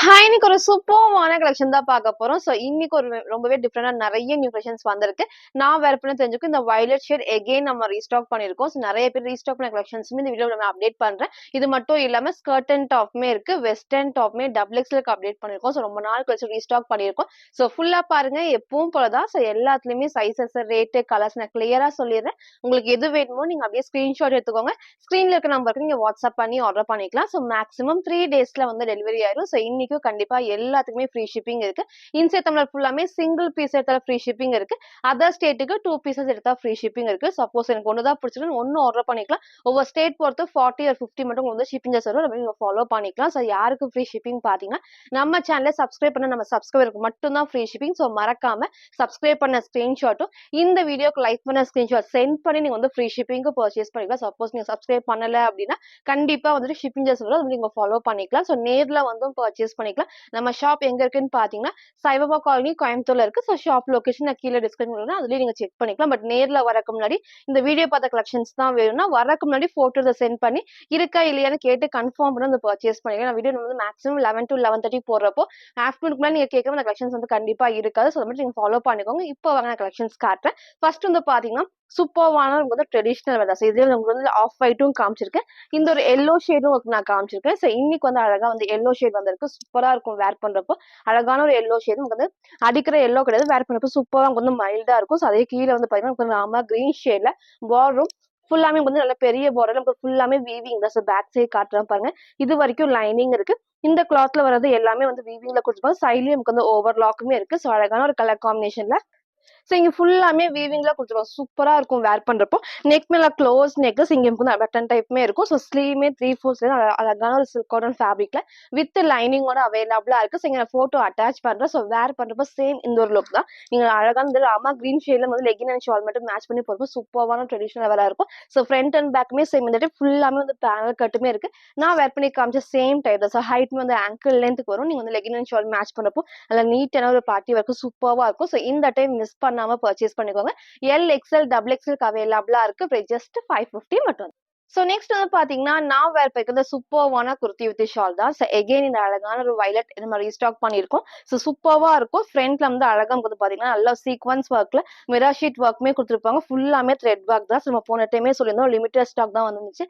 இன்னைக்கு ஒரு சூப்பர்வான கலெக்ஷன் தான் பார்க்க போறோம். இன்னைக்கு ஒரு ரொம்பவே டிஃபரெண்டா நெறைய நியூ கலெக்ஷன்ஸ் வந்திருக்கு. நான் வேர் பண்ண தெரிஞ்சுக்கும் இந்த வயலட் ஷேட் எகைன் நம்ம ரீஸ்டாக் பண்ணியிருக்கோம். நெறைய பேர் ரீஸ்டாக் பண்ண கலெக்ஷன்ஸுமே இந்த வீடியோல நான் அப்டேட் பண்றேன். இது மட்டும் இல்லாம ஸ்கர்ட் அண்ட் டாப்மே இருக்கு. வெஸ்டர்ன் டாப்மே டபுள் எக்ஸ்எல்க்கு அப்டேட் பண்ணியிருக்கோம். ரொம்ப நாள் கழிச்சு ரீஸ்டாக் பண்ணியிருக்கோம். ஃபுல்லா பாருங்க எப்பவும் போல தான். எல்லாத்துலயுமே சைஸஸ், ரேட், கலர்ஸ் நான் கிளியரா சொல்லிடுறேன். உங்களுக்கு எது வேணுமோ நீங்க அப்படியே ஸ்கிரீன்ஷாட் எடுத்துக்கோங்க. ஸ்கிரீன்ல இருக்க நம்பருக்கு நீங்க வாட்ஸ்அப் பண்ணி ஆர்டர் பண்ணிக்கலாம். மேக்ஸிமம் 3 டேஸ்ல வந்து டெலிவரி ஆயிரும். இன்னைக்கும் கண்டிப்பா எல்லாத்துக்குமே ஃப்ரீ ஷிப்பிங் இருக்கு. இன்சைட் தமிழர் ஃபுல்லாமே சிங்கிள் பீஸ் எடுத்தா ஃப்ரீ ஷிப்பிங் இருக்கு. அதர் ஸ்டேட்டுக்கு 2 பீசஸ் எடுத்தா ஃப்ரீ ஷிப்பிங் இருக்கு. சப்போஸ் எனக்கு ஒன்னு தான் பிடிச்சிருக்கு ஒன்னு ஆர்டர் பண்ணிக்கலாம். ஒவ்வொரு ஸ்டேட் பொறுத்து 40 or 50 மட்டும் வந்து ஷிப்பிங் சார்ஜ் வரும். நீங்க ஃபாலோ பண்ணிக்கலாம். யாருக்கு ஃப்ரீ ஷிப்பிங் பாத்தீங்கன்னா நம்ம சேனலை சப்ஸ்கிரைப் பண்ண நம்ம சப்ஸ்கிரைபருக்கு மட்டும் தான் ஃப்ரீ ஷிப்பிங். மறக்காம சப்ஸ்கிரைப் பண்ண ஸ்கிரீன்ஷாட்டும் இந்த வீடியோக்கு லைக் பண்ண ஸ்கிரீன்ஷாட் சென்ட் பண்ணி நீங்க வந்து ஃப்ரீ ஷிப்பிங்க்கு பர்ச்சேஸ் பண்ணிக்கலாம். சப்போஸ் நீங்க சப்ஸ்கிரைப் பண்ணல அப்படின்னா கண்டிப்பா வந்துட்டு ஷிப்பிங் சார்ஜ் வரும். நீங்க ஃபாலோ பண்ணிக்கலாம். நேர்ல வந்து பர்ச்சேஸ் பண்ணிக்கலாம். நம்ம ஷாப் எங்க இருக்குன்னு பாத்தீங்கன்னா சைபாபா காலனி கோயம்புத்தூர்ல இருக்கு. ஷாப் லொகேஷன் நான் கீழே டிஸ்கிரிப்ஷன்ல அதுலயே நீங்க செக் பண்ணிக்கலாம். பட் நேர்ல வரக்கு முன்னாடி இந்த வீடியோ பார்த்த கலெக்ஷன்ஸ் தான் வேணும்னா வரக்கு முன்னாடி போட்டோ சென்ட் பண்ணி இருக்கா இல்லையான்னு கேட்டு கன்ஃபார்ம் பண்ணி பர்ச்சேஸ் பண்ணிக்கலாம். நான் வீடியோ வந்து மேக்ஸிமம் 11 to 11:30 போடுறப்போ ஆஃப்டர்நூன் நீங்க கேட்கற அந்த கலெக்ஷன்ஸ் வந்து கண்டிப்பா இருக்காது. அதை மட்டும் நீங்க ஃபாலோ பண்ணிக்கோங்க. இப்போ வாங்க கலெக்ஷன்ஸ் காட்டுறேன். ஃபர்ஸ்ட் வந்து பாத்தீங்கன்னா சூப்பர்வான வந்து ட்ரெடிஷனல் வெதர். இதுல உங்களுக்கு வந்து ஆஃப் ஒயிட்டும் காமிச்சிருக்கேன். இந்த ஒரு எல்லோ ஷேடும் நான் காமிச்சிருக்கேன். இன்னைக்கு வந்து அழகா வந்து எல்லோ ஷேட் வந்திருக்கு. சூப்பரா இருக்கும் வேர் பண்றப்போ. அழகான ஒரு எல்லோ ஷேடும் வந்து அடிக்கிற எல்லோ கிடையாது. வேர் பண்றப்போ சூப்பரா வந்து மைல்டா இருக்கும். அதே கீழே வந்து பாத்தீங்கன்னா ராமா கிரீன் ஷேட்ல பார்டரும் ஃபுல்லாமே வந்து நல்ல பெரிய பார்டர் நமக்கு ஃபுல்லாமே வீவிங் தான். பேக் சைட் காட்டுறேன் பாருங்க. இது வரைக்கும் லைனிங் இருக்கு. இந்த கிளாத்ல வர்றது எல்லாமே வந்து வீவிங்ல கொடுத்துருப்பாங்க. சைட்லயும் நமக்கு வந்து ஓவர்லாக்குமே இருக்கு. அழகான ஒரு கலர் காம்பினேஷன்ல இங்க ஃபுல்லாமே வீவிங்ல குடுத்துருவோம். சூப்பரா இருக்கும் வேர் பண்றப்போ. நெக் மேல க்ளோஸ் நெக் இங்க வந்து பட்டன் டைப்மே இருக்கும். ஸ்லீவ்மே 3/4 அழகான ஒரு சில்க் காட்டன் ஃபேப்ரிக்ல வித் லைனிங்கோட அவைலபிளா இருக்கு. இங்க நான் போட்டோ அட்டாச் பண்றேன். வேர் பண்றப்போ சேம் இந்த ஒரு லுக் தான். நீங்க அழகான இந்த ராமா கிரீன் ஷேட்ல வந்து லெகின் அண்ட் ஷால் மட்டும் மேட்ச் பண்ணி போறப்போ சூப்பரான ட்ரெடிஷனல் வேரா இருக்கும். ஃப்ரண்ட் அண்ட் பேக்மே சேம் இந்த டைப் ஃபுல்லாமே வந்து பேனல் கட்டுமே இருக்கு. நான் வேர் பண்ணி காமிச்ச சேம் டைப் தான். ஹைட் வந்து ஆங்கிள் லென்த்துக்கு வரும். நீங்க வந்து லெகின் அண்ட் ஷால் மேட்ச் பண்றப்போ நல்லா நீட்டான ஒரு பார்ட்டி ஒர்க் சூப்பரா இருக்கும். இந்த டைம் மிஸ் பண்ணாம பர்ச்சேஸ் பண்ணிக்கோங்க. எல் எக்ஸ்எல் டபுள் எக்ஸ்எல் அவைலபிளா இருக்கு. ஜஸ்ட் 550 மட்டும். நெக்ஸ்ட் வந்து பாத்தீங்கன்னா நான் வேர் பண்ணிருக்க சூப்பர்வான குர்த்தி வித் ஷால் தான். எகைன் இந்த அழகான ஒரு வயலட் இந்த மாதிரி ரீஸ்டாக் பண்ணிருக்கோம். சூப்பர்வா இருக்கும். ஃப்ரண்ட்ல வந்து அழகா வந்து பாத்தீங்கன்னா நல்லா சீக்வன்ஸ் ஒர்க்ல மிரா ஷீட் ஒர்க்குமே கொடுத்துருப்பாங்க. ஃபுல்லாமே த்ரெட் ஒர்க் தான். நம்ம போன டைமே சொல்லியிருந்தோம் லிமிடெட் ஸ்டாக் தான் வந்துச்சு.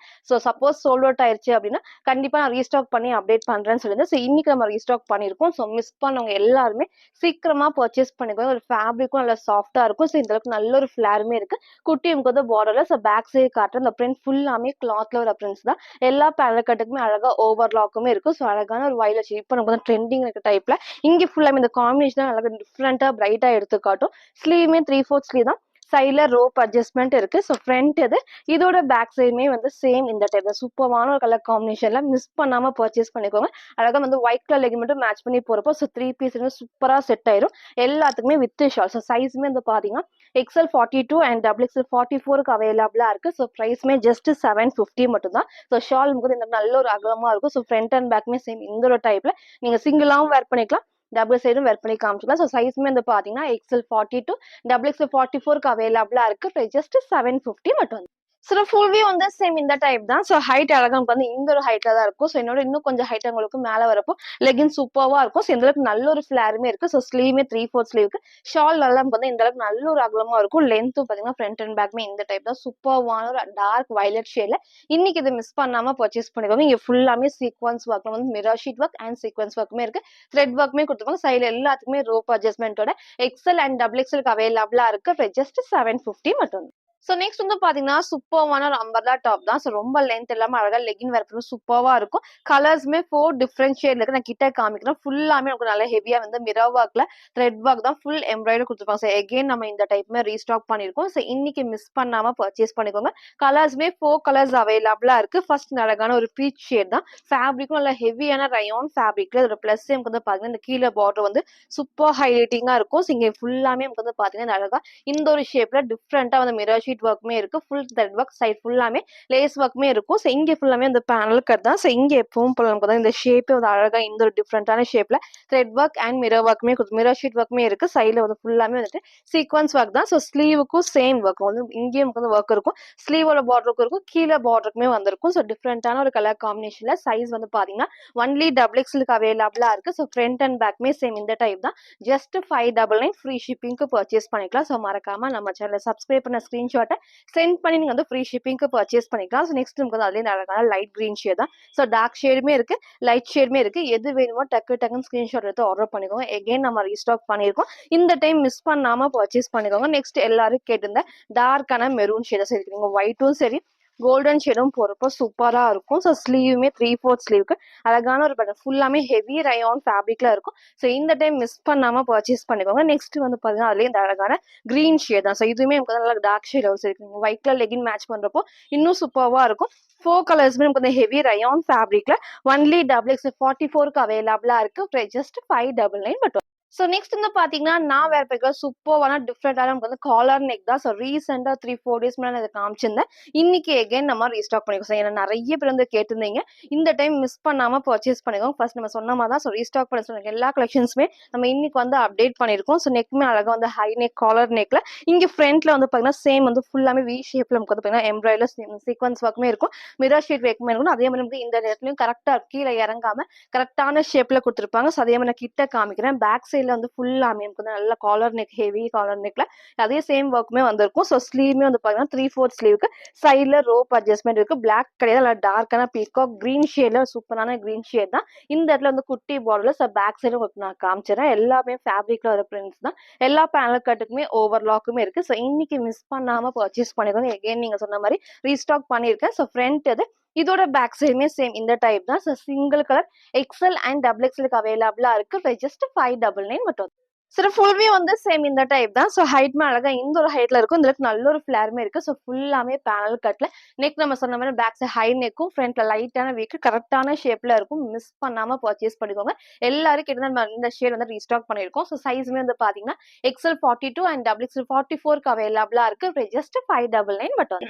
சப்போஸ் சோல்ட் அவுட் ஆயிருச்சு அப்படின்னா கண்டிப்பா நான் ரீஸ்டாக் பண்ணி அப்டேட் பண்றேன்னு சொல்லியிருந்தேன். இன்னைக்கு நம்ம ரீஸ்டாக் பண்ணிருக்கோம். மிஸ் பண்ணவங்க எல்லாருமே சீக்கிரமா பர்ச்சேஸ் பண்ணிக்கோங்க. ஒரு ஃபேப்ரிக்கும் நல்லா சாஃப்டா இருக்கும். இந்த அளவுக்கு நல்ல ஒரு ஃபிளாருமே இருக்கு. குட்டியும் வந்து பார்டர்ல பேக் சைடு காட்டுற இந்த பிரிண்ட் ஃபுல்லாமே கிளாத்ல ஒரு பிரிண்ட்ஸ் தான். எல்லா பேனல் கட்டுக்குமே அழகா ஓவர்லாக்குமே இருக்கும். அழகான ஒரு வயலட் இப்போ நமக்கு வந்து ட்ரெண்டிங் இருக்க டைப்ல இங்க ஃபுல்லாமே இந்த காம்பினேஷன் அழகா டிஃப்ரெண்டா பிரைட்டா எடுத்து காட்டும். ஸ்லீவ்மே 3/4 ஸ்லீவ் தான். சைட்ல ரோப் அட்ஜஸ்ட்மெண்ட் இருக்கு. ஃப்ரண்ட் இது இதோட பேக் சைடுமே வந்து சேம் இந்த டைப் தான். சூப்பரான ஒரு கலர் காம்பினேஷன்ல மிஸ் பண்ணாம பர்ச்சேஸ் பண்ணிக்கோங்க. அழகா வந்து ஒயிட் கலர் லெகின் மட்டும் மேட்ச் பண்ணி போறப்போ 3 பீஸ் சூப்பரா செட் ஆயிரும். எல்லாத்துக்குமே வித் ஷால். சைஸ்மே வந்து பாத்தீங்கன்னா எக்ஸ்எல் 42 அண்ட் டபுள் எக்ஸ்எல் 44க்கு அவைலபிளா இருக்கு. பிரைஸ்மே ஜஸ்ட் 750 மட்டும் தான். ஷால் முகது இந்த நல்ல ஒரு அகலமா இருக்கும். ஃப்ரண்ட் அண்ட் பேக்மே சேம் இந்த ஒரு டைப்ல நீங்க சிங்கிளாவும் வேர் பண்ணிக்கலாம். டபுள் சைடும் வேர் பண்ணி காமிச்சிக்கலாம். சைஸ்மே வந்து பாத்தீங்கன்னா எக்ஸ்எல் 42 டபுள் எக்ஸ்எல் 44க்கு அவைலபிளா இருக்கு. ஜஸ்ட் 750 மட்டும். ஃபுல் வியூ வந்து சேம் இந்த டைப் தான். ஹைட் அழகா வந்து இந்த ஒரு ஹைட்ல தான் இருக்கும். என்னோட இன்னும் கொஞ்சம் ஹைட் உங்களுக்கு மேல வரப்போ லெகின் சூப்பர்வா இருக்கும். இந்த அளவுக்கு நல்ல ஒரு ஃபிளாருமே இருக்கு. ஸ்லீவ்மே 3/4 ஸ்லீவ்க்கு ஷால் நல்லா வந்து இந்த அளவுக்கு நல்ல ஒரு அகலமா இருக்கும். லென்த்தும் பாத்தீங்கன்னா ஃப்ரண்ட் அண்ட் பேக்மே இந்த டைப் தான். சூப்பர்வான ஒரு டார்க் வயலட் ஷேட்ல இன்னைக்கு இதை மிஸ் பண்ணாம பர்ச்சேஸ் பண்ணிக்கோங்க. இங்க ஃபுல்லாமே சீக்வன்ஸ் ஒர்க் வந்து mirror sheet work and sequence ஒர்க்குமே இருக்கு. த்ரெட் ஒர்க்குமே கொடுத்துருவாங்க. சைடுல எல்லாத்துக்குமே ரோப் அட்ஜஸ்ட்மெண்டோட எக்ஸ்எல் அண்ட் டபுள் எக்ஸ்எல்க்கு அவைலபிளா இருக்கு. ஜஸ்ட் 750 மட்டும். நெக்ஸ்ட் வந்து பாத்தீங்கன்னா சூப்பர்வான ஒரு அம்பர்லா டாப் தான். ரொம்ப லென்த் இல்லாம அழகா லெகின் வேர் பண்ணி சூப்பர்வா இருக்கும். கலர்ஸ்மே 4 டிஃபரெண்ட் ஷேட்ல இருக்கு. நான் கிட்ட காமிக்கிறேன். ஃபுல்லாமே நமக்கு நல்ல ஹெவியா வந்து மிரர் ஒர்க்ல த்ரெட் ஒர்க் தான். ஃபுல் எம்ப்ராய்டரி கொடுத்துருப்பாங்க. எகைன் நம்ம இந்த டைப்மே ரீஸ்டாக் பண்ணிருக்கோம். இன்னைக்கு மிஸ் பண்ணாம பர்ச்சேஸ் பண்ணிக்கோங்க. கலர்ஸ்மே 4 கலர்ஸ் அவைலபிளா இருக்கு. ஃபர்ஸ்ட் அழகான ஒரு பீச் ஷேட் தான். ஃபேப்ரிக்கும் நல்ல ஹெவியான ரயான் ஃபேப்ரிக்ல இதோட பிளஸ் வந்து பாத்தீங்கன்னா இந்த கீழே பார்டர் வந்து சூப்பர் ஹைலைட்டிங்கா இருக்கும். இங்க ஃபுல்லாமே நமக்கு வந்து பாத்தீங்கன்னா அழகா இந்த ஒரு ஷேப்ல டிஃப்ரெண்டா வந்து மிரர் ஷீட் ஒர்க்குமே இருக்கு. ஃபுல் த்ரெட் ஒர்க் சைட் ஃபுல்லாமே லேஸ் ஒர்க்குமே இருக்கும். ஸோ இங்க ஃபுல்லாமே இந்த பேனல் கட் தான். ஸோ இங்க எப்பவும் போல நமக்கு இந்த ஷேப்பே வந்து அழகா இந்த ஒரு டிஃப்ரெண்டான ஷேப்ல த்ரெட் ஒர்க் அண்ட் மிரர் ஒர்க்குமே மிரர் ஷீட் ஒர்க்குமே இருக்கு. சைடுல வந்து ஃபுல்லாமே வந்துட்டு சீக்வன்ஸ் ஒர்க் தான். ஸோ ஸ்லீவுக்கும் சேம் ஒர்க் வந்து இங்கேயும் நமக்கு வந்து ஒர்க் இருக்கும். ஸ்லீவோட பார்டருக்கும் இருக்கும், கீழே பார்டருக்குமே வந்திருக்கும். ஸோ டிஃப்ரெண்டான ஒரு கலர் காம்பினேஷன்ல சைஸ் வந்து பாத்தீங்கன்னா ஒன்லி டபுள் எக்ஸ்எலுக்கு அவைலபிளா இருக்கு. ஸோ ஃப்ரண்ட் அண்ட் பேக்மே சேம் இந்த டைப் தான். ஜஸ்ட் 599 ஃப்ரீ ஷிப்பிங்க்கு பர்ச்சேஸ் பண்ணிக்கலாம். ஸோ மறக்காம நம்ம சேனலை சப்ஸ்கிரைப் பண்ண ஸ்கிரீன்ஷாட்டை சென்ட் பண்ணி நீங்க வந்து ஃப்ரீ ஷிப்பிங்க்கு பர்ச்சேஸ் பண்ணிக்கலாம். ஸோ நெக்ஸ்ட் நமக்கு வந்து அதுலேயே அழகான லைட் கிரீன் ஷேட் தான். ஸோ டார்க் ஷேடுமே இருக்கு, லைட் ஷேடுமே இருக்கு. எது வேணுமோ டக்குன்னு ஸ்கிரீன்ஷாட் எடுத்து ஆர்டர் பண்ணிக்கோங்க. எகைன் நம்ம ரீஸ்டாக் பண்ணியிருக்கோம். இந்த டைம் மிஸ் பண்ணாம பர்ச்சேஸ் பண்ணிக்கோங்க. நெக்ஸ்ட் எல்லாரும் கேட்டிருந்த டார்க்கான மெரூன் ஷேடை சரி, நீங்க ஒயிட்டும் சரி கோல்டன் ஷேடும் போறப்போ சூப்பரா இருக்கும். ஸோ ஸ்லீவுமே 3/4 ஸ்லீவுக்கு அழகான ஒரு பட்டன் ஃபுல்லாமே ஹெவி ரயான் ஃபேப்ரிக்ல இருக்கும். ஸோ இந்த டைம் மிஸ் பண்ணாம பர்ச்சேஸ் பண்ணிக்கோங்க. நெக்ஸ்ட் வந்து பாத்தீங்கன்னா அதுலேயே இந்த அழகான கிரீன் ஷேட் தான். ஸோ இதுவுமே நமக்கு நல்லா டார்க் ஷேட் ஹவுஸ் இருக்கு. ஒயிட் கலர் லெகின் மேட்ச் பண்றப்போ இன்னும் சூப்பர்வா இருக்கும். 4 கலர்ஸ்மே நமக்கு வந்து ஹெவி ரயான் ஃபேப்ரிக்ல ஒன்லி டபுள் எக்ஸ் 44க்கு அவைலபிளா இருக்கு. Just 599 but. ஸோ நெக்ஸ்ட் வந்து பாத்தீங்கன்னா நான் வேற போய்க்க சூப்பர்வான டிஃப்ரெண்டான நமக்கு வந்து காலர் நெக் தான். ஸோ ரீசெண்டா 3-4 டேஸ் முன்னாடி இதை காமிச்சிருந்தேன். இன்னைக்கு எகைன் நம்ம ரீஸ்டாக் பண்ணிக்கோம். ஸோ ஏன்னா நிறைய பேர் வந்து கேட்டிருந்தீங்க. இந்த டைம் மிஸ் பண்ணாம பர்ச்சேஸ் பண்ணிக்கோங்க. ஃபர்ஸ்ட் நம்ம சொன்ன மாதிரி தான். ஸோ ரீஸ்டாக் பண்ண சொன்ன எல்லா கலெக்ஷன்ஸுமே நம்ம இன்னைக்கு வந்து அப்டேட் பண்ணியிருக்கோம். ஸோ நெக்மே அழகா வந்து ஹை நெக் காலர் நெக்ல இங்க ஃப்ரண்ட்ல வந்து பாத்தீங்கன்னா சேம் வந்து ஃபுல்லாமே வி ஷேப்ல நமக்கு வந்து பாத்தீங்கன்னா எம்ப்ராய்டரி சீக்வன்ஸ் ஒர்க்குமே இருக்கும், மிரர் ஷீட் ஒர்க்குமே இருக்கும். அதே மாதிரி வந்து இந்த இடத்துலயும் கரெக்டா கீழே இறங்காம கரெக்டான ஷேப்ல கொடுத்துருப்பாங்க. ஸோ அதே மாதிரி நான் கிட்ட காமிக்கிறேன். பேக் சைட்ல வந்து ஃபுல்லாமே நமக்கு வந்து நல்ல காலர் நெக் ஹெவி காலர் நெக்ல அதே சேம் ஒர்க்குமே வந்திருக்கும். ஸோ ஸ்லீவ்மே வந்து பாத்தீங்கன்னா 3/4 ஸ்லீவுக்கு சைட்ல ரோப் அட்ஜஸ்ட்மெண்ட் இருக்கு. பிளாக் கிடையாது, நல்லா டார்க்கான பீகாக் கிரீன் ஷேட்ல சூப்பரான கிரீன் ஷேட் தான். இந்த இடத்துல வந்து குட்டி பார்டர்ல ஸோ பேக் சைடு உங்களுக்கு நான் காமிச்சிடறேன். எல்லாமே ஃபேப்ரிக்ல வர பிரிண்ட்ஸ் தான். எல்லா பேனல் கட்டுக்குமே ஓவர்லாக்குமே இருக்கு. ஸோ இன்னைக்கு மிஸ் பண்ணாம பர்ச்சேஸ் பண்ணிக்கோங்க. எகைன் நீங்க சொன்ன மாதிரி ரீஸ்டாக் பண்ணியிருக்கேன். ஸோ ஃப்ரண்ட் இது இதோட பேக் சைடுமே சேம் இந்த டைப் தான். So single colour XL and double எக்ஸ்எலுக்கு அவைலபிளா இருக்கு. ஜஸ்ட் 599 மட்டும். சரி, ஃபுல் வியூ வந்து சேம் இந்த டைப் தான். ஸோ ஹைட்மே அழகா இந்த ஒரு ஹைட்ல இருக்கும். இந்த நல்ல ஒரு ஃபிளேருமே இருக்கு. ஸோ ஃபுல்லாமே பேனல் கட்ல நெக் நம்ம சொன்ன மாதிரி பேக் சைட் ஹை நெக்கும் ஃப்ரண்ட்ல லைட்டான வீக்கு கரெக்டான ஷேப்ல இருக்கும். மிஸ் பண்ணாம பர்ச்சேஸ் பண்ணிக்கோங்க. எல்லாரும் கிட்ட நம்ம இந்த ஷேட் வந்து ரீஸ்டாக் பண்ணியிருக்கோம். ஸோ சைஸ்மே வந்து பாத்தீங்கன்னா எக்ஸ்எல் 42 அண்ட் டபுள் எக்ஸ்எல் 44க்கு அவைலபிளா இருக்கு. ஜஸ்ட் 599 மட்டும்.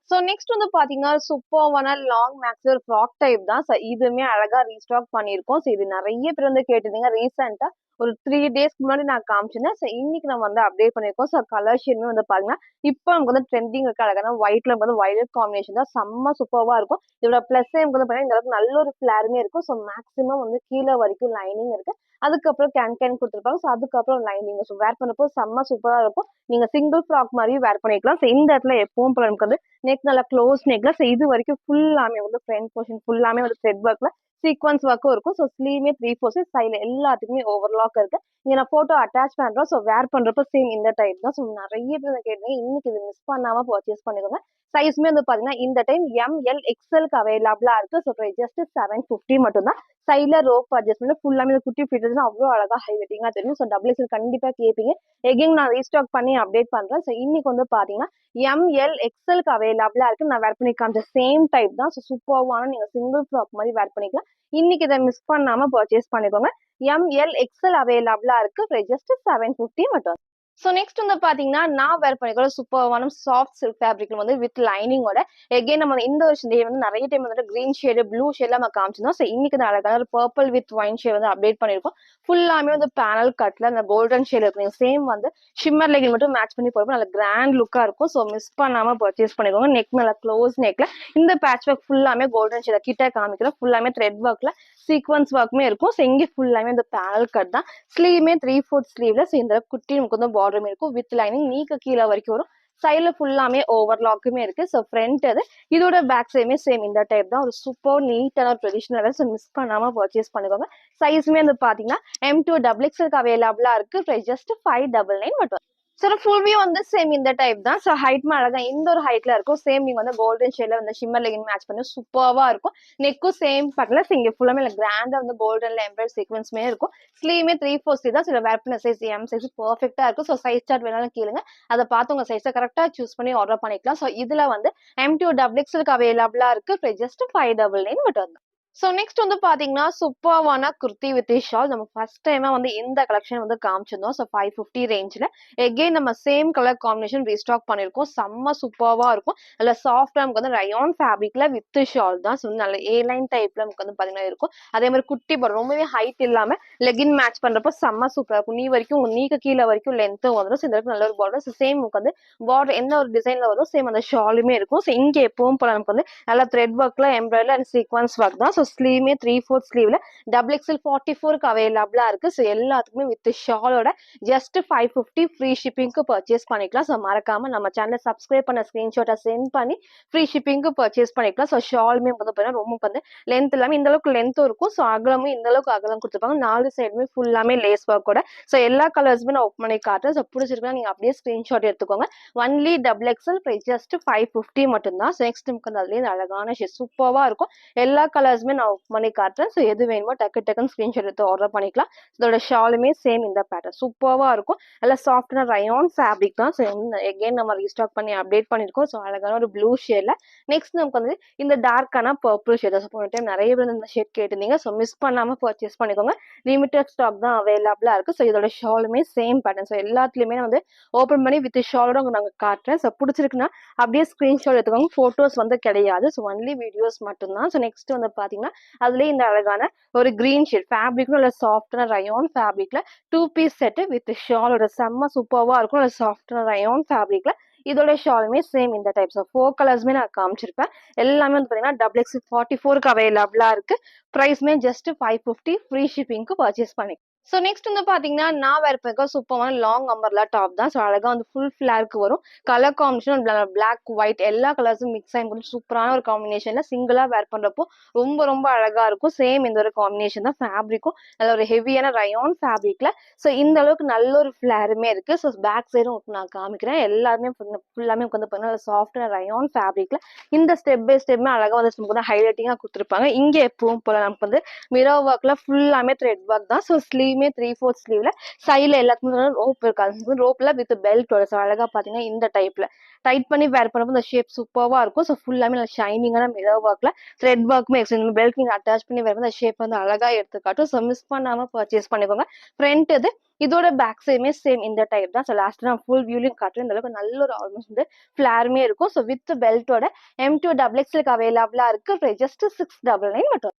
ஸோ நெக்ஸ்ட் வந்து பாத்தீங்கன்னா சூப்பர்வான லாங் மேக்ஸ் ஒரு ஃப்ராக் டைப் தான். ஸோ இதுவுமே அழகா ரீஸ்டாக் பண்ணியிருக்கோம். ஸோ இது நிறைய பேர் வந்து கேட்டிருந்தீங்க. ரீசெண்டா ஒரு 3 டேஸ்க்கு முன்னாடி நான் காமிச்சிருந்தேன். ஸோ இன்னைக்கு நம்ம வந்து அப்டேட் பண்ணியிருக்கோம். ஸோ கலர் ஷேடுமே வந்து பாத்தீங்கன்னா இப்போ நமக்கு வந்து ட்ரெண்டிங் இருக்க அழகான ஒயிட்ல வந்து வயலட் காம்பினேஷன் தான். செம்ம சூப்பர்வா இருக்கும். இதோட பிளஸ் வந்து பாத்தீங்கன்னா இந்த அளவுக்கு நல்ல ஒரு ஃபிளாருமே இருக்கும். ஸோ மேக்ஸிமம் வந்து கீழே வரைக்கும் லைனிங் இருக்கு. அதுக்கப்புறம் கேன் கொடுத்துருப்பாங்க. ஸோ அதுக்கப்புறம் லைனிங் ஸோ வேர் பண்ணப்போ செம்ம சூப்பரா இருக்கும். நீங்க சிங்கிள் ஃப்ராக் மாதிரியும் வேர் பண்ணிக்கலாம். ஸோ இந்த இடத்துல எப்பவும் போல நமக்கு வந்து நெக் நல்லா க்ளோஸ் நெக்ல. ஸோ இது வரைக்கும் ஃபுல்லாமே வந்து ஃப்ரண்ட் போர்ஷன் ஃபுல்லாமே வந்து த்ரெட் ஒர்க்ல சீக்வன்ஸ் ஒர்க்கும் இருக்கும். ஸோ ஸ்லீவ்மே 3/4 சைட்ல எல்லாத்துக்குமே ஓவர்லாக் இருக்கு. இங்க நான் போட்டோ அட்டாச் பண்றோம். ஸோ வேர் பண்றப்போ சேம் இந்த டைப் தான். ஸோ நிறைய பேர் கேட்டீங்க. இன்னைக்கு இது மிஸ் பண்ணாம பர்ச்சேஸ் பண்ணிக்கோங்க. சைஸ்மே வந்து பாத்தீங்கன்னா இந்த டைம் எம்எல் எக்ஸ்எல்க்கு அவைலபிளா இருக்கு. ஸோ ஜஸ்ட் 750 மட்டும் தான். சைட்ல ரோப் அட்ஜஸ்ட்மெண்ட் ஃபுல்லாமே குட்டி ஃபிட்டர்ஸ் அவ்வளோ அழகா ஹைலைட்டிங்கா தெரியும். ஸோ டபுள் எக்ஸ்எல் கண்டிப்பா கேட்பீங்க. எகைன் நான் ரீஸ்டாக் பண்ணி அப்டேட் பண்றேன். ஸோ இன்னைக்கு வந்து பாத்தீங்கன்னா எம்எல் எக்ஸ்எல்க்கு அவைலபிளா இருக்கு. நான் வேர் பண்ணி காமிச்ச சேம் டைப் தான். ஸோ சூப்பர்வான நீங்க சிங்கிள் ஃப்ராக் மாதிரி வேர் பண்ணிக்கலாம். இன்னைக்கு இதை மிஸ் பண்ணாம பர்ச்சேஸ் பண்ணிக்கோங்க. எம்எல் எக்ஸ்எல் அவைலபிளா இருக்கு. ஜஸ்ட் 750 மட்டும். ஸோ நெக்ஸ்ட் வந்து பாத்தீங்கன்னா நான் வேர் பண்ணிக்கிற சூப்பர்வான சாஃப்ட் சில்க் ஃபேப்ரிக்ல வந்து வித் லைனிங்கோட எகைன் நம்ம இந்த வருஷம் டே வந்து நிறைய டைம் வந்து கிரீன் ஷேடு ப்ளூ ஷேட்ல நம்ம காமிச்சிருந்தோம். ஸோ இன்னைக்கு நான் அழகான ஒரு பர்பிள் வித் ஒயின் ஷேட் வந்து அப்டேட் பண்ணிருக்கோம். ஃபுல்லாமே வந்து பேனல் கட்ல அந்த கோல்டன் ஷேட் இருக்கு. சேம் வந்து ஷிம்மர் லெகின் மட்டும் மேட்ச் பண்ணி போறப்போ நல்ல கிராண்ட் லுக்கா இருக்கும். ஸோ மிஸ் பண்ணாம பர்ச்சேஸ் பண்ணிக்கோங்க. நெக் நல்லா க்ளோஸ் நெக்ல இந்த பேட்ச் ஒர்க் ஃபுல்லாமே கோல்டன் ஷேட் கிட்ட காமிக்கிறோம். ஃபுல்லாமே த்ரெட் ஒர்க்ல சீக்வன்ஸ் ஒர்க்குமே இருக்கும். ஸோ இங்கே ஃபுல்லாமே இந்த பேனல் கட் தான். ஸ்லீவ்மே 3/4 ஸ்லீவ்ல இந்த குட்டி நமக்கு வந்து பார்டரும் இருக்கும் வித் லைனிங் நீக்க கீழே வரைக்கும் வரும். சைட்ல ஃபுல்லாமே ஓவர்லாக்குமே இருக்கு. ஸோ ஃப்ரண்ட் அது இதோட பேக் சைடுமே சேம் இந்த டைப் தான். ஒரு சூப்பர் நீட்டான ஒரு ட்ரெடிஷனல். ஸோ மிஸ் பண்ணாம பர்ச்சேஸ் பண்ணிக்கோங்க. சைஸ்மே வந்து பாத்தீங்கன்னா M2 டபுள் எக்ஸ்எல்க்கு அவைலபிளா இருக்கு. ஜஸ்ட் 599 மட்டும். சார் ஃபுல் வியூ வந்து சேம் இந்த டைப் தான். ஸோ ஹைட்மே அழகா இந்த ஒரு ஹைட்ல இருக்கும். சேம் நீங்க வந்து கோல்டன் ஷேட்ல வந்து ஷிம்மர் லெகின் மேட்ச் பண்ணி சூப்பர்வா இருக்கும். நெக்கும் சேம் பக்கல இங்க ஃபுல்லாமே கிராண்டா வந்து கோல்டன்ல எம்ப்ராய்டரி சீக்வன்ஸ்மே இருக்கும். ஸ்லீவ்மே 3/4 தான். சில வேர் பண்ண சைஸ் எம் சைஸ் பர்ஃபெக்டா இருக்கும். ஸோ சைஸ் சார்ட் வேணாலும் கேளுங்க. அதை பார்த்து உங்க சைஸை கரெக்டா சூஸ் பண்ணி ஆர்டர் பண்ணிக்கலாம். ஸோ இதுல வந்து M2 டபுள் எக்ஸ்எல்க்கு அவைலபிளா இருக்கு. ஜஸ்ட் 599 மட்டும். ஸோ நெக்ஸ்ட் வந்து பார்த்தீங்கன்னா, சூப்பர்வான குர்த்தி வித் ஷால். நம்ம ஃபர்ஸ்ட் டைமா வந்து இந்த கலெக்ஷன் வந்து காமிச்சிருந்தோம். ஸோ 550 ரேஞ்ச்ல. எகைன் நம்ம சேம் கலர் காம்பினேஷன் ரீஸ்டாக் பண்ணியிருக்கோம். செம்ம சூப்பர்வா இருக்கும். நல்ல சாஃப்ட்டா நமக்கு வந்து ரயான் ஃபேப்ரிக்ல வித் ஷால் தான். ஸோ நல்ல ஏ லைன் டைப்ல நமக்கு வந்து பார்த்தீங்கன்னா இருக்கும். அதே மாரி குட்டி பார்டர் ரொம்பவே ஹைட் இல்லாம லெகின் மேட்ச் பண்றப்போ செம்ம சூப்பரா இருக்கும். நீக்கு கீழ வரைக்கும் லென்த்தும் வந்துரும். ஸோ இந்த இடத்துல நல்ல ஒரு பார்டர். ஸோ சேம் நமக்கு வந்து பார்டர் என்ன ஒரு டிசைன்ல வருதோ சேம் அந்த ஷாலுமே இருக்கும். ஸோ இங்க எப்பவும் போல நமக்கு வந்து நல்லா த்ரெட் ஒர்க்ல எம்ப்ராய்டரி அண்ட் சீக்வன்ஸ் ஒர்க் தான். ஸோ ஸ்லீவ்மே 3/4 ஸ்லீவ்ல டபுள் எக்ஸ்எல் 44க்கு அவைலபிளா இருக்கு. ஸோ எல்லாத்துக்குமே வித் ஷாலோட ஜஸ்ட் 550 ஃப்ரீ ஷிப்பிங்க்கு பர்ச்சேஸ் பண்ணிக்கலாம். ஸோ மறக்காம நம்ம சேனலை சப்ஸ்கிரைப் பண்ண ஸ்கிரீன்ஷாட்டை சென்ட் பண்ணி ஃப்ரீ ஷிப்பிங்க்கு பர்ச்சேஸ் பண்ணிக்கலாம். ஸோ ஷாலுமே வந்து பார்த்தீங்கன்னா ரொம்ப வந்து லென்த் இல்லாமல் இந்த அளவுக்கு லென்த்தும் இருக்கும். ஸோ அகலமும் இந்த அளவுக்கு அகலம் கொடுத்துருப்பாங்க. 4 சைடுமே ஃபுல்லாமே லேஸ் ஒர்க்கோட. ஸோ எல்லா கலர்ஸுமே நான் ஓப்பன் பண்ணி காட்டுறேன். ஸோ பிடிச்சிருக்கா நீங்க அப்படியே ஸ்கிரீன்ஷாட் எடுத்துக்கோங்க. Only double XL price just 550 மட்டும்தான். ஸோ நெக்ஸ்ட் நமக்கு வந்து அதுலேயே அழகான ஷேட் சூப்பராக இருக்கும். எல்லா கலர்ஸுமே நான் ஓப்பன் பண்ணி காட்டுறேன். ஸோ எது வேணுமோ டக்குன்னு ஸ்கிரீன்ஷாட் எடுத்து ஆர்டர் பண்ணிக்கலாம். இதோட ஷாலுமே சேம் இந்த பேட்டர்ன் சூப்பராக இருக்கும். நல்லா சாஃப்டான ரயான் ஃபேப்ரிக் தான். ஸோ எகைன் நம்ம ரீஸ்டாக் பண்ணி அப்டேட் பண்ணியிருக்கோம். ஸோ அழகான ஒரு ப்ளூ ஷேட்ல நெக்ஸ்ட் நமக்கு வந்து இந்த டார்க்கான பர்பிள் ஷேட். ஸோ போன டைம் நிறைய பேர் இந்த ஷேட் கேட்டிருந்தீங்க. ஸோ மிஸ் பண்ணாம பர்ச்சேஸ் பண்ணிக்கோங்க. லிமிடெட் ஸ்டாக் தான் அவைலபிளா இருக்கு. ஸோ இதோட ஷாலுமே சேம் பேட்டர்ன். ஸோ எல்லாத்துலயுமே வந்து ஓப்பன் பண்ணி வித் ஷாலோட நாங்கள் காட்டுறேன். ஸோ பிடிச்சிருக்குன்னா அப்படியே ஸ்கிரீன்ஷாட் எடுத்துக்கோங்க. போட்டோஸ் வந்து கிடையாது. ஸோ ஒன்லி வீடியோஸ் மட்டும்தான். ஸோ நெக்ஸ்ட் வந்து பாத்தீங்கன்னா அதுலயே இந்த அழகான ஒரு கிரீன் ஷேட் ஃபேப்ரிக்கும் நல்ல சாஃப்டான ரயான் ஃபேப்ரிக்ல 2 பீஸ் செட் வித் ஷாலோட செம்ம சூப்பர்வா இருக்கும். நல்ல சாஃப்டான ரயான் ஃபேப்ரிக்ல இதோட ஷாலுமே சேம் இந்த டைப்ஸ் ஆஃப் 4 கலர்ஸ்மே நான் காமிச்சிருப்பேன். எல்லாமே வந்து பாத்தீங்கன்னா டபுள் எக்ஸ் 44க்கு அவைலபிளா இருக்கு. பிரைஸ்மே ஜஸ்ட் 550 ஃப்ரீ ஷிப்பிங்க்கு பர்ச்சேஸ் பண்ணி. ஸோ நெக்ஸ்ட் வந்து பாத்தீங்கன்னா நான் வேர் பண்ணிருக்க சூப்பரான லாங் அம்பர்லா டாப் தான். ஸோ அழகா வந்து ஃபுல் ஃபிளாருக்கு வரும். கலர் காம்பினேஷன் பிளாக் ஒயிட் எல்லா கலர்ஸும் மிக்ஸ் ஆகி கொஞ்சம் சூப்பரான ஒரு காம்பினேஷன்ல சிங்கிளா வேர் பண்றப்போ ரொம்ப ரொம்ப அழகா இருக்கும். சேம் இந்த ஒரு காம்பினேஷன் தான். ஃபேப்ரிக்கும் நல்ல ஒரு ஹெவியான ரயான் ஃபேப்ரிக்ல. ஸோ இந்த அளவுக்கு நல்ல ஒரு ஃபிளாருமே இருக்கு. ஸோ பேக் சைடும் நான் காமிக்கிறேன். எல்லாருமே ஃபுல்லாமே வந்து பார்த்தீங்கன்னா சாஃப்டான ரயான் ஃபேப்ரிக்ல இந்த ஸ்டெப் பை ஸ்டெப்மே அழகா வந்து நமக்கு ஹைலைட்டிங்கா கொடுத்துருப்பாங்க. இங்க எப்பவும் போல நமக்கு வந்து மிரர் ஒர்க்ல ஃபுல்லாமே த்ரெட் ஒர்க் தான். ஸோ ஸ்லீவ்மே 3/4 ஸ்லீவ்ல சைட்ல எல்லாத்துக்குமே ரோப் இருக்காது. ரோப்ல வித் பெல்ட்டோட. ஸோ அழகா பாத்தீங்கன்னா இந்த டைப்ல டைட் பண்ணி வேர் பண்ணப்போ இந்த ஷேப் சூப்பர்வா இருக்கும். ஸோ ஃபுல்லாமே நல்ல ஷைனிங்கான மிரர் ஒர்க்ல த்ரெட் ஒர்க்குமே பெல்ட் நீங்க அட்டாச் பண்ணி வேர் பண்ணி ஷேப் வந்து அழகா எடுத்து காட்டும். ஸோ மிஸ் பண்ணாம பர்ச்சேஸ் பண்ணிக்கோங்க. ஃப்ரண்ட் இது இதோட பேக் சைடுமே சேம் இந்த டைப் தான். ஸோ லாஸ்ட் நான் ஃபுல் வியூலையும் காட்டுறேன். இந்த அளவுக்கு நல்ல ஒரு ஆல்மோஸ்ட் வந்து ஃபிளாருமே இருக்கும். ஸோ வித் பெல்ட்டோட M2 டபுள் எக்ஸ்எலுக்கு அவைலபிளா இருக்கு. ஜஸ்ட் 699 மட்டும்.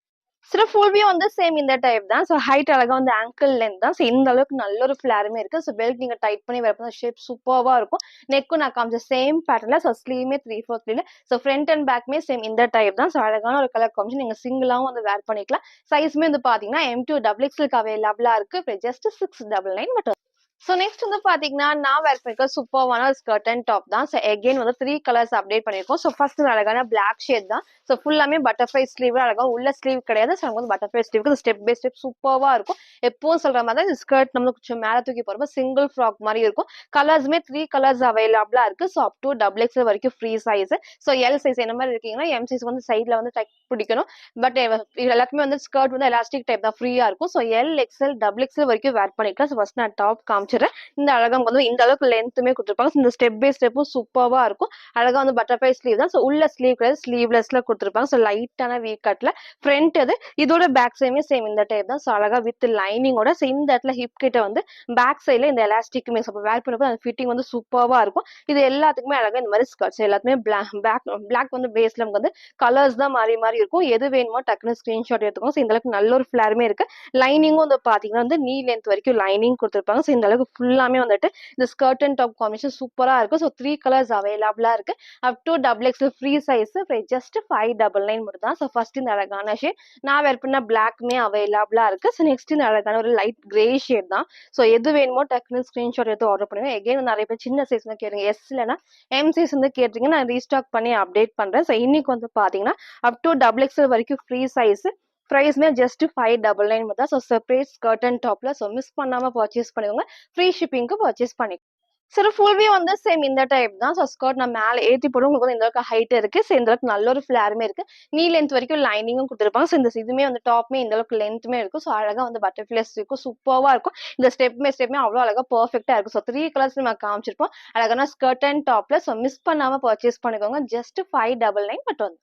சில ஃபுல் வியூ வந்து சேம் இந்த டைப் தான். ஸோ ஹைட் அழகா வந்து ஆங்கிள் லென்த் தான். ஸோ இந்த அளவுக்கு நல்ல ஒரு ஃபிளாருமே இருக்கு. ஸோ பெல்ட் நீங்க டைட் பண்ணி வரப்போ ஷேப் சூப்பர்வா இருக்கும். நெக்கும் நான் காமிச்ச சேம் பேட்டர்ல. ஸோ ஸ்லீவ்மே 3/4 ஸ்லீவ்ல. ஸோ ஃப்ரண்ட் அண்ட் பேக்மே சேம் இந்த டைப் தான். ஸோ அழகான ஒரு கலர் காம்பினேஷன். நீங்க சிங்கிளாவும் வந்து வேர் பண்ணிக்கலாம். சைஸ்மே வந்து பாத்தீங்கன்னா M2 டபுள் எக்ஸ்எலுக்கு அவைலபிளா இருக்கு. ஜஸ்ட் 699 மட்டும். ஸோ நெக்ஸ்ட் வந்து பாத்தீங்கன்னா நான் வேர் பண்ணிருக்க சூப்பர்வான ஸ்கர்ட் அண்ட் டாப் தான். ஸோ எகைன் வந்து 3 கலர்ஸ் அப்டேட் பண்ணிருக்கோம். ஸோ ஃபர்ஸ்ட் அழகான பிளாக் ஷேட் தான். ஸோ ஃபுல்லாமே பட்டர்ஃப்ளை ஸ்லீவ் அழகா உள்ள ஸ்லீவ் கிடையாது. ஸோ வந்து பட்டர்ஃப்ளை ஸ்லீவ்க்கு ஸ்டெப் பை ஸ்டெப் சூப்பர்வா இருக்கும். எப்பவும் சொல்ற மாதிரி தான் ஸ்கர்ட் நம்ம கொஞ்சம் மேல தூக்கி போறப்ப சிங்கிள் ஃப்ராக் மாதிரி இருக்கும். கலர்ஸ்மே 3 கலர்ஸ் அவைலபிளா இருக்கு. So up to double X வரைக்கும் free size. So L size என்ன மாதிரி இருக்கீங்கன்னா எம் சைஸ் வந்து சைட்ல வந்து டைட் பிடிக்கணும். பட் எல்லாத்துக்குமே வந்து ஸ்கர்ட் வந்து எலாஸ்டிக் டைப் தான் ஃப்ரீயா இருக்கும். So L XL double XL வரைக்கும் வேர் பண்ணிக்கலாம். ஸோ ஃபர்ஸ்ட் நான் டாப் காமிச்சிடுறேன். இந்த அழகா வந்து இந்த அளவுக்கு லென்த்துமே கொடுத்துருப்பாங்க. இந்த ஸ்டெப் பை ஸ்டெப்பும் சூப்பர்வா இருக்கும். அழகா வந்து பட்டர்ஃப்ளை ஸ்லீவ் தான். ஸோ உள்ள ஸ்லீவ் கிடையாது. ஸ்லீவ்லெஸ்ல கொடுத்துருப்பாங்க. ஸோ லைட்டான வீ கட்ல ஃப்ரண்ட் இது இதோட பேக் சைடுமே சேம் இந்த டைப் தான். ஸோ அழகா வித் லைனிங்கோட. ஸோ இந்த இடத்துல ஹிப் கிட்ட வந்து பேக் சைட்ல இந்த எலாஸ்டிக்குமே வேர் பண்ணப்போ அந்த ஃபிட்டிங் வந்து சூப்பர்வா இருக்கும். இது எல்லாத்துக்குமே அழகா இந்த மாதிரி ஸ்கர்ட்ஸ் எல்லாத்துமே பிளாக் வந்து பேஸ்ல நமக்கு வந்து கலர்ஸ் தான் மாறி மாறி இருக்கும். எது வேணுமோ டக்குன்னு ஸ்கிரீன்ஷாட் எடுத்துக்கோங்க. ஸோ இந்த அளவுக்கு நல்ல ஒரு ஃபிளாருமே இருக்கு. லைனிங்கும் வந்து பாத்தீங்கன்னா வந்து நீ லென்த் வரைக்கும் லைனிங் கொடுத்துருப்பாங்க. ஸோ இந்த அளவுக்கு ஃபுல்லாமே வந்துட்டு இந்த ஸ்கர்ட் அண்ட் டாப் காம்பினேஷன் சூப்பரா இருக்கு. ஸோ 3 கலர்ஸ் அவைலபிளா இருக்கு. அப் to double XL free size just 599 மட்டும் தான். ஸோ ஃபர்ஸ்ட் இந்த அழகான ஷேட் நான் வேர் பண்ண பிளாக்மே அவைலபிளா இருக்கு. ஸோ நெக்ஸ்ட் இந்த அழகான ஒரு லைட் கிரே ஷேட் தான். ஸோ எது வேணுமோ டக்குன்னு ஸ்கிரீன்ஷாட் எடுத்து ஆர்டர் பண்ணுவேன். எகைன் நிறைய பேர் சின்ன சைஸ் தான் கேட்குறீங்க. எஸ் இல்லைன்னா எம் சைஸ் வந்து கேட்டீங்க. நான் ரீஸ்டாக் பண்ணி அப்டேட் பண்றேன். ஸோ இன்னைக்கு வந்து பாத்தீங்கன்னா அப் டு டபுள் எக்ஸ்எல் வரைக்கும் ஃப்ரீ சைஸ். பிரைஸ்மே ஜஸ்ட் 599 மட்டும் தான். ஸோ செப்பரேட் ஸ்கர்ட் அண்ட் டாப்ல. ஸோ மிஸ் பண்ணாம பர்ச்சேஸ் பண்ணிக்கோங்க. ஃப்ரீ ஷிப்பிங்க்கு பர்ச்சேஸ் பண்ணி. சரி ஃபுல் வியூ வந்து சேம் இந்த டைப் தான். ஸோ ஸ்கர்ட் நான் மேலே ஏற்றி போடும் உங்களுக்கு வந்து இந்த அளவுக்கு ஹைட் இருக்கு. ஸோ இந்த அளவுக்கு நல்ல ஒரு ஃபிளாருமே இருக்கு. நீ லென்த் வரைக்கும் லைனிங்கும் கொடுத்துருப்பாங்க. ஸோ இந்த இதுமே வந்து டாப்மே இந்த அளவுக்கு லென்த்துமே இருக்கும். ஸோ அழகா வந்து பட்டர்ஃப்ளைஸ் இருக்கும். சூப்பர்வா இருக்கும். இந்த ஸ்டெப்மே அவ்வளோ அழகா பர்ஃபெக்டா இருக்கும். ஸோ 3 கலர்ஸ் நம்ம காமிச்சிருப்போம். அழகான ஸ்கர்ட் அண்ட் டாப்ல. ஸோ மிஸ் பண்ணாம பர்ச்சேஸ் பண்ணிக்கோங்க. ஜஸ்ட் 599 மட்டும்.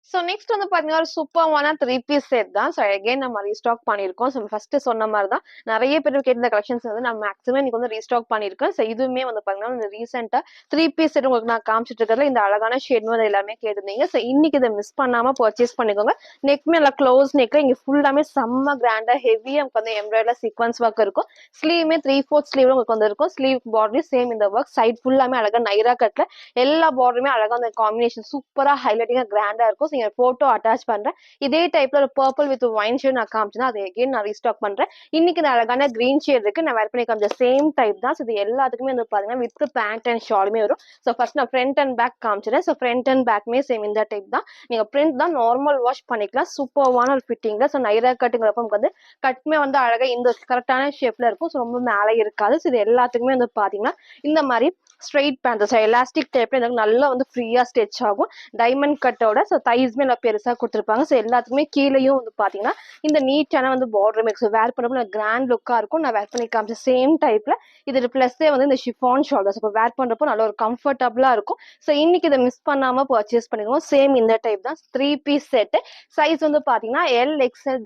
ஸோ நெக்ஸ்ட் வந்து பார்த்தீங்கன்னா, ஒரு சூப்பர்வான 3 பீஸ் செட் தான். ஸோ அகைன் நம்ம ரீஸ்டாக் பண்ணியிருக்கோம். ஸோ ஃபர்ஸ்ட் சொன்ன மாரி தான். நெறைய பேர் கேட்டிருந்த கலெக்ஷன்ஸ் வந்து நான் மேக்ஸிமம் இன்னைக்கு வந்து ரீஸ்டாக் பண்ணியிருக்கேன். ஸோ இதுவுமே வந்து பார்த்தீங்கன்னா, இந்த ரீசென்ட்டா 3 பீஸ் செட் உங்களுக்கு நான் காமிச்சிட்டு இருக்கிறதுல இந்த அழகான ஷேட் வந்து எல்லாமே கேட்டிருந்தீங்க. ஸோ இன்னைக்கு இத மிஸ் பண்ணாம பர்ச்சேஸ் பண்ணிக்கோங்க. நெக்மே நல்லா க்ளோஸ் நெக்ல இங்க ஃபுல்லாமே செம்ம கிராண்டா ஹெவியா நமக்கு வந்து எம்ப்ராய்டரில சீக்வன்ஸ் ஒர்க் இருக்கும். ஸ்லீவுமே 3/4 ஸ்லீவ்ல உங்களுக்கு வந்து இருக்கும். ஸ்லீவ் பார்டர்லயும் சேம் இந்த ஒர்க். சைட் ஃபுல்லாமே அழகா நைரா கட்ல எல்லா பார்டருமே அழகா அந்த காம்பினேஷன் சூப்பரா ஹைலைட்டிங்கா கிராண்டா இருக்கும். ஸோ நீங்க போட்டோ அட்டாச் பண்றேன். இதே டைப்ல ஒரு பர்பிள் வித் ஒயின் ஷேட் நான் காமிச்சேன். அது எகைன் நான் ரீஸ்டாக் பண்றேன். இன்னைக்கு இந்த அழகான கிரீன் ஷேட் இருக்கு. நான் வேர் பண்ணி காமிச்ச சேம் டைப் தான். ஸோ இது எல்லாத்துக்குமே வந்து பாத்தீங்கன்னா வித் பேண்ட் அண்ட் ஷாலுமே வரும். ஸோ ஃபர்ஸ்ட் நான் ஃப்ரண்ட் அண்ட் பேக் காமிச்சிடுறேன். ஸோ ஃப்ரண்ட் அண்ட் பேக்மே சேம் இந்த டைப் தான். நீங்க பிரிண்ட் தான் நார்மல் வாஷ் பண்ணிக்கலாம். சூப்பர்வான ஒரு ஃபிட்டிங்ல. ஸோ நைரா கட்டுங்கிறப்ப நமக்கு வந்து கட்மே வந்து அழகா இந்த கரெக்டான ஷேப்ல இருக்கும். ஸோ ரொம்ப மேலே இருக்காது. ஸோ இது எல்லாத்துக்குமே வந்து பாத்தீங்கன்னா இந்த மாதிரி ஸ்ட்ரெயிட் பேண்ட். ஸோ எலாஸ்டிக் டைப்ல எனக்கு நல்லா வந்து ஃப்ரீயா ஸ்டிச் ஆகும். டைமண்ட் கட்டோட ஸோ தைஸ்மே நல்லா பெருசா கொடுத்துருப்பாங்க. ஸோ எல்லாத்துக்குமே கீழேயும் வந்து பாத்தீங்கன்னா இந்த நீட்டான வந்து பார்டர் மேக். ஸோ வேர் பண்ணப்போ கிராண்ட் லுக்கா இருக்கும். நான் வேர் பண்ணி காமிச்ச சேம் டைப்ல இது பிளஸ்ஸே வந்து இந்த ஷிஃபான் ஷோல்டர்ஸ். இப்போ வேர் பண்றப்போ நல்ல ஒரு கம்ஃபர்டபுளா இருக்கும். ஸோ இன்னைக்கு இதை மிஸ் பண்ணாம பர்ச்சேஸ் பண்ணிக்கோங்க. சேம் இந்த டைப் தான் 3 பீஸ் செட். சைஸ் வந்து பாத்தீங்கன்னா எல்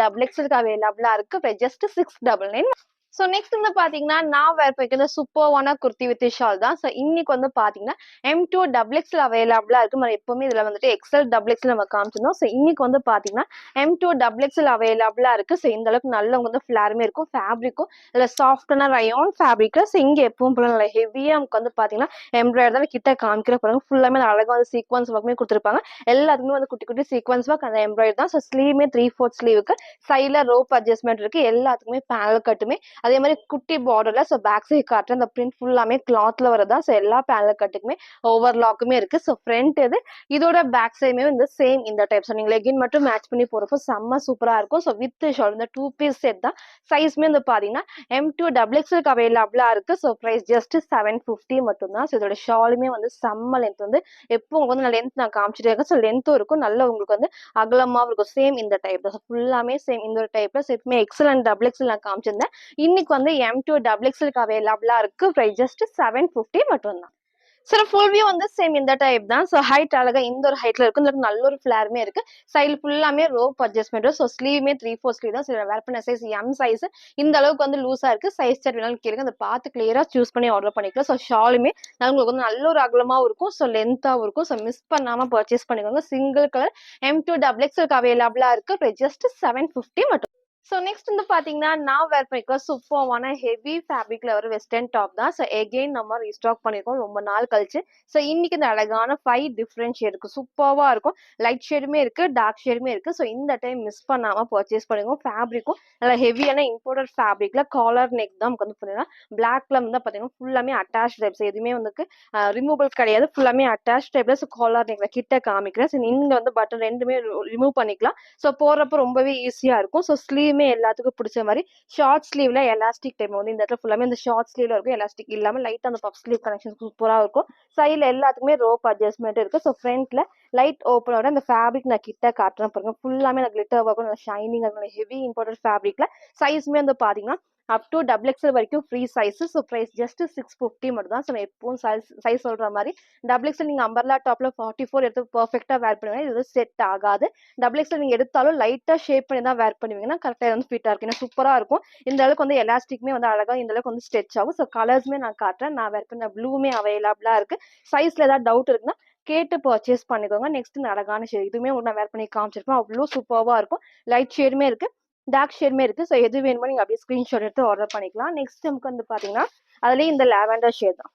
டபுள் எக்ஸ்எல் அவைலபிளா இருக்கு. ஜஸ்ட் 699. ஸோ நெக்ஸ்ட் வந்து பாத்தீங்கன்னா நான் வேர் பண்ணிக்கிறது சூப்பர்வான குர்த்தி வித் ஷால் தான். ஸோ இன்னைக்கு வந்து பாத்தீங்கன்னா M2 டபுள் எக்ஸ்எல் அவைலபிளா இருக்கு. நம்ம எப்பவுமே இதுல வந்துட்டு எக்ஸ்எல் டபுள் எக்ஸ்எல் நம்ம காமிச்சிருந்தோம். ஸோ இன்னைக்கு வந்து பாத்தீங்கன்னா M2 டபுள் எக்ஸ்எல் அவைலபிளா இருக்கு. ஸோ இந்த அளவுக்கு நல்ல வந்து ஃபிளாருமே இருக்கும். ஃபேப்ரிக்கும் இல்ல சாஃப்டான ரயான் ஃபேப்ரிக். ஸோ இங்க எப்பவும் போல நல்ல ஹெவியா நமக்கு வந்து பாத்தீங்கன்னா எம்ப்ராய்டரி கிட்ட காமிக்கிற பாருங்க ஃபுல்லாமே அழகா வந்து சீக்வன்ஸ் ஒர்க்குமே கொடுத்துருப்பாங்க. எல்லாத்துக்குமே வந்து குட்டி குட்டி சீக்வன்ஸ் ஒர்க் அந்த எம்ப்ராய்டரி தான். ஸோ ஸ்லீவ்மே 3/4 ஸ்லீவுக்கு சைட்ல ரோப் அட்ஜஸ்ட்மெண்ட் இருக்கு. எல்லாத்துக்குமே பேனல் கட்டுமே அதே மாதிரி குட்டி பார்டர்ல. ஸோ பேக் சைட் காட்டுற அந்த பிரிண்ட் ஃபுல்லாமே கிளாத்ல வரதா. ஸோ எல்லா பேனல் கட்டுக்குமே ஓவர்லாக்குமே இருக்கு. ஸோ ஃப்ரண்ட் இது இதோட பேக் சைடுமே வந்து சேம் இந்த டைப். ஸோ நீங்க லெகின் மட்டும் மேட்ச் பண்ணி போறப்போ செம்ம சூப்பரா இருக்கும். ஸோ வித் ஷால் இந்த 2 பீஸ் செட் தான். சைஸ்மே வந்து பாத்தீங்கன்னா M2 டபுள் எக்ஸ்எல் அவைலபிளா இருக்கு. ஸோ பிரைஸ் ஜஸ்ட் 750 மட்டும் தான். ஸோ இதோட ஷாலுமே வந்து செம்ம லென்த் வந்து எப்போ உங்களுக்கு வந்து லென்த் நான் காமிச்சிட்டே இருக்கேன். ஸோ லென்த்தும் இருக்கும் நல்ல உங்களுக்கு வந்து அகலமாவும் இருக்கும். சேம் இந்த டைப் தான். ஃபுல்லாமே சேம் இந்த ஒரு டைப்ல செட்மே எக்ஸ்எல் அண்ட் டபுள் எக்ஸ்எல் நான் காமிச்சிருந்தேன். இன்னைக்கு வந்து M2 டபுள் எக்ஸ்எல் அவைலபிளா இருக்கு. பிரைஸ் ஜஸ்ட் 750 மட்டும் தான். சில ஃபுல் வியூ வந்து சேம் இந்த டைப் தான். ஸோ ஹைட் அழகா இந்த ஒரு ஹைட்ல இருக்கு. இதுல நல்ல ஒரு ஃபிளாருமே இருக்கு. சைடு ஃபுல்லாமே ரோப் அட்ஜஸ்ட்மெண்ட். ஸோ ஸ்லீவுமே 3/4 ஸ்லீவ் தான். சில வேர் பண்ண சைஸ் M சைஸ் இந்த அளவுக்கு வந்து லூஸா இருக்கு. சைஸ் சார்ட் வேணாலும் கேளுங்க. அதை பார்த்து கிளியரா சூஸ் பண்ணி ஆர்டர் பண்ணிக்கலாம். ஸோ ஷாலுமே உங்களுக்கு வந்து நல்ல ஒரு அகலமாவும் இருக்கும். ஸோ லென்த்தாவும் இருக்கும். ஸோ மிஸ் பண்ணாம பர்ச்சேஸ் பண்ணிக்கோங்க. Single colour M2 double XL அவைலபிளா இருக்கு. ஜஸ்ட் 750 மட்டும். ஸோ நெக்ஸ்ட் வந்து பாத்தீங்கன்னா நான் வேர் பண்ணிருக்க சூப்பர்வான ஹெவி ஃபேப்ரிக்ல ஒரு வெஸ்டர்ன் டாப் தான். ஸோ எகெயின் நம்ம ரீஸ்டாக் பண்ணிருக்கோம் ரொம்ப நாள் கழிச்சு. ஸோ இன்னைக்கு இந்த அழகான 5 டிஃப்ரெண்ட் ஷேட் இருக்கு. சூப்பர்வா இருக்கும். லைட் ஷேடுமே இருக்கு டார்க் ஷேடுமே இருக்கு. ஸோ இந்த டைம் மிஸ் பண்ணாம பர்ச்சேஸ் பண்ணிக்கோங்க. ஃபேப்ரிக்கும் நல்லா ஹெவியான இம்போர்ட்டட் ஃபேப்ரிக்ல காலர் நெக் தான் நமக்கு வந்து பாத்தீங்கன்னா பிளாக்ல வந்து பாத்தீங்கன்னா ஃபுல்லாமே அட்டாச் டைப்ஸ் எதுவுமே வந்து ரிமூவல் கிடையாது. ஃபுல்லாமே அட்டாச் டைப்ல. ஸோ காலர் நெக்ல கிட்ட காமிக்கிறேன். ஸோ நீங்க வந்து பட்டன் ரெண்டுமே ரிமூவ் பண்ணிக்கலாம். ஸோ போடுறப்ப ரொம்பவே ஈஸியா இருக்கும். ஸோ ஸ்லீவ்மே எல்லாத்துக்கும் பிடிச்ச மாதிரி ஷார்ட் ஸ்லீவ்ல எலாஸ்டிக் டைப் வந்து இந்த இடத்துல ஃபுல்லாமே இந்த ஷார்ட் ஸ்லீவ்ல இருக்கும். எலாஸ்டிக் இல்லாம லைட் அந்த பஃப் ஸ்லீவ் கனெக்ஷன் சூப்பரா இருக்கும். சைட்ல எல்லாத்துக்குமே ரோப் அட்ஜஸ்ட்மெண்ட் இருக்கு. ஸோ ஃப்ரண்ட்ல லைட் ஓப்பனோட அந்த ஃபேப்ரிக் நான் கிட்ட காட்டுறேன் பாருங்க. ஃபுல்லாமே கிளிட்டர் ஒர்க்கும் ஷைனிங் ஹெவி இம்போர்ட்டட் ஃபேப்ரிக்ல. சைஸ்மே வந்து பாத்தீங்கன்னா அப் டு டபுள் எக்ஸ்எல் வரைக்கும் free size. So price just 650 மட்டும் தான். ஸோ எப்பவும் சைஸ் சொல்ற மாதிரி டபுள் எக்ஸ்எல் நீங்க அம்பர்லா டாப்ல 44 எடுத்து பர்ஃபெக்டா வேர் பண்ணுவீங்க. இது செட் ஆகாது. டபுள் எக்ஸ்எல் நீங்க எடுத்தாலும் லைட்டா ஷேப் பண்ணி தான் வேர் பண்ணுவீங்கன்னா கரெக்டா வந்து ஃபிட்டா இருக்கு. ஏன்னா சூப்பரா இருக்கும். இந்த அளவுக்கு வந்து எலாஸ்டிக்மே வந்து அழகா இந்த அளவுக்கு வந்து ஸ்ட்ரெச் ஆகும். ஸோ கலர்ஸ்மே நான் காட்டுறேன். நான் வேர் பண்ண ப்ளூமே அவைலபிளா இருக்கு. சைஸ்ல ஏதாவது டவுட் இருக்குன்னா கேட்டு பர்ச்சேஸ் பண்ணிக்கோங்க. நெக்ஸ்ட் அழகான ஷேட் இதுவுமே நான் வேர் பண்ணி காமிச்சிருப்பேன். அவ்வளோ சூப்பர்வா இருக்கும். லைட் ஷேடுமே இருக்கு டார்க் ஷேடுமே இருக்கு. ஸோ எது வேணுமோ நீங்க அப்படியே ஸ்கிரீன்ஷாட் எடுத்து ஆர்டர் பண்ணிக்கலாம். நெக்ஸ்ட் நமக்கு வந்து பாத்தீங்கன்னா அதுலயும் இந்த லாவெண்டர் ஷேட் தான்.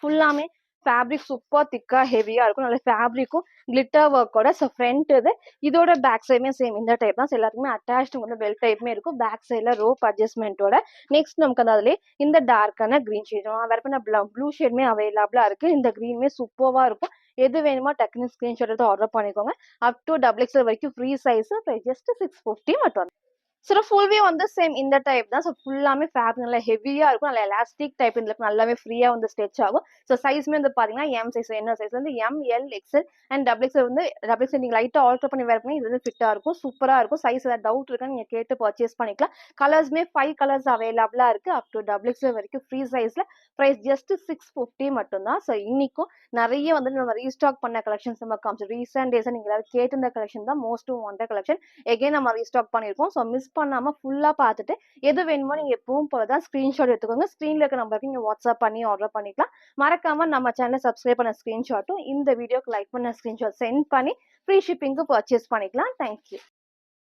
ஃபுல்லாமே ஃபேப்ரிக் சூப்பர் திக்கா ஹெவியா இருக்கும். நல்ல ஃபேப்ரிக்கும் கிளிட்டர் ஒர்க்கோட. ஸோ ஃப்ரண்ட் இது இதோட பேக் சைடுமே சேம் இந்த டைப் தான். எல்லாருக்குமே அட்டாச்டு வந்து பெல்ட் டைப்மே இருக்கும். பேக் சைட்ல ரோப் அட்ஜஸ்ட்மெண்ட்டோட. நெக்ஸ்ட் நமக்கு வந்து அதுலேயே இந்த டார்க்கான கிரீன் ஷேட் வேற பண்ண ப்ளூ ஷேட்மே அவைலபிளா இருக்கு. இந்த கிரீன்மே சூப்பர்வா இருக்கும். எது வேணுமோ டக்குன்னு ஸ்கிரீன்ஷாட் எடுத்து ஆர்டர் பண்ணிக்கோங்க. அப் டு டபுள் எக்ஸ்எல் வரைக்கும் ஃப்ரீ சைஸ். ஜஸ்ட் 650 மட்டும். ஸோ ஃபுல் வியூ வந்து சேம் இந்த டைப் தான். ஸோ ஃபுல்லாமே ஃபேப்ரிக் நல்லா ஹெவியா இருக்கும். நல்லா எலாஸ்டிக் டைப் இதுல நல்லாவே ஃப்ரீயா வந்து ஸ்ட்ரெச் ஆகும். ஸோ சைஸ்மே வந்து பாத்தீங்கன்னா எம் சைஸ் என்ன சைஸ்ல இருந்து M, L, XL and double XL வந்து டபுள் எக்ஸ்எல் நீங்க லைட்டா ஆல்டர் பண்ணி வேர் பண்ணி இது வந்து ஃபிட்டா இருக்கும். சூப்பரா இருக்கும். சைஸ் ஏதாவது டவுட் இருக்குன்னு நீங்க கேட்டு பர்ச்சேஸ் பண்ணிக்கலாம். கலர்ஸ்மே 5 கலர்ஸ் அவைலபிளா இருக்கு. அப் டு டபுள் எக்ஸ்எல் வரைக்கும் ஃப்ரீ சைஸ்ல பிரைஸ் ஜஸ்ட் 650 மட்டும் தான். ஸோ இன்னைக்கும் நிறைய வந்து நம்ம ரீஸ்டாக் பண்ண கலெக்ஷன்ஸ் நம்ம காமிச்சோம். ரீசெண்ட் டேஸா நீங்க எல்லாரும் கேட்டிருந்த கலெக்ஷன் தான் மோஸ்ட் வாண்டட் கலெக்ஷன். எகைன் நம்ம ரீஸ்டாக் பண்ணியிருக்கோம். ஸோ மிஸ் பண்ணாம ஃபுல்லா பார்த்துட்டு எது வேணுமோ நீங்க எப்பவும் போலதான் ஸ்கிரீன்ஷாட் எடுத்துக்கோங்க. ஸ்கிரீன்ல இருக்க நம்பருக்கு நீங்க வாட்ஸ்அப் பண்ணி ஆர்டர் பண்ணிக்கலாம். மறக்காம நம்ம சேனலை சப்ஸ்கிரைப் பண்ண ஸ்கிரீன்ஷாட்டும் இந்த வீடியோக்கு லைக் பண்ண ஸ்கிரீன்ஷாட் சென்ட் பண்ணி ஃப்ரீ ஷிப்பிங்க்கு பர்ச்சேஸ் பண்ணிக்கலாம். தேங்க்யூ.